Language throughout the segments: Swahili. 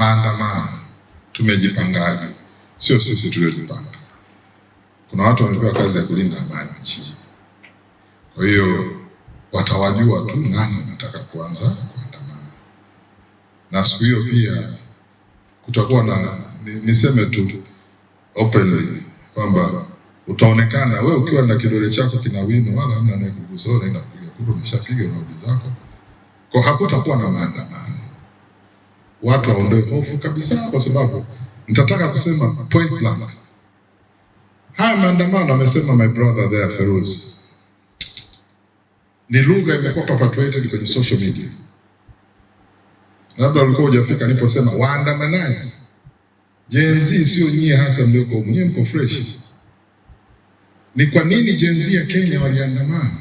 maandamano tumejipangaje? Sio sisi tuliojipanga. Kuna watu wamepewa kazi ya kulinda amani nchini. Kwa hiyo watawajua tu nani wanataka kuanza kuandamana. Na siku hiyo pia kutakuwa na niseme tu openly kwamba utaonekana wewe ukiwa na kidole chako kina wino wala hamna anayekugusa, unaenda kupiga kura, umeshapiga nauli zako. Kwa hakutakuwa na maandamano. Watu waondoe hofu kabisa, kwa sababu nitataka kusema point blank. Haya maandamano amesema my brother there Feroz, ni lugha imekuwa perpetuated kwenye social media. Labda ulikuwa hujafika niliposema waandamanaji Gen Z sio nyie hasa mlioko huko, nyie mko fresh. Ni kwa nini Gen Z ya Kenya waliandamana?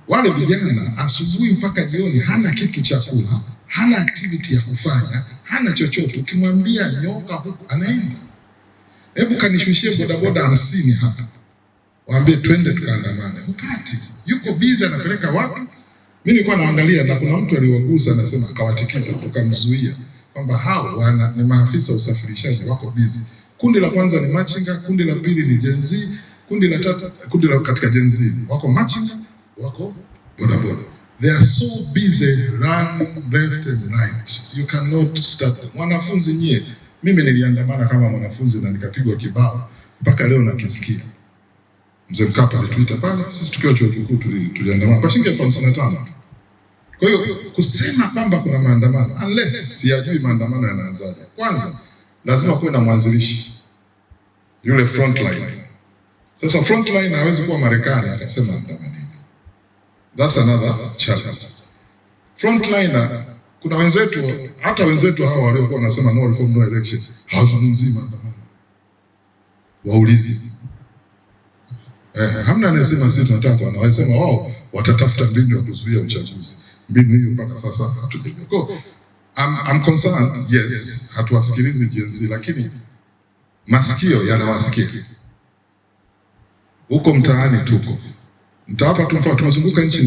Wale vijana asubuhi mpaka jioni hana kitu cha kula, hana activity ya kufanya, hana chochote. Ukimwambia nyoka huko anaenda. Hebu kanishushie bodaboda 50 hapa, waambie twende tukaandamane. Upati yuko busy anapeleka wapi? Mimi nilikuwa naangalia na kuna mtu aliwagusa anasema akawatikiza, tukamzuia kwamba hao ni maafisa usafirishaji wako busy. Kundi la kwanza ni machinga, kundi la pili ni Gen Z, kundi la tatu, kundi la katika Gen Z wako machinga, wako bodaboda. They are so busy running left and right. You cannot stop them. Wanafunzi nyie, mimi niliandamana kama mwanafunzi na nikapigwa kibao mpaka leo nakisikia. Mzee Mkapa alitwita pale, sisi tukiwa chuo kikuu tuliandamana kwa shilingi 55. Kwa hiyo kusema kwamba kuna maandamano, unless siyajui maandamano yanaanzaje. Kwanza lazima kuwe na mwanzilishi, yule frontline. Sasa frontline hawezi kuwa Marekani akasema andamani. That's another challenge. Frontliner, kuna wenzetu, hata wenzetu hao waliokuwa wanasema no reform no election, hawazungumzii maandamano. Waulizi. Hamna anayesema sisi tunataka, wanasema wao watatafuta mbinu ya kuzuia uchaguzi. Mbinu hiyo mpaka sasa hatujajua. I'm concerned, yes, hatuwasikilizi Gen Z, lakini masikio yanawasikia. Huko mtaani tuko. Mtawapa tu mfano, tumezunguka nchi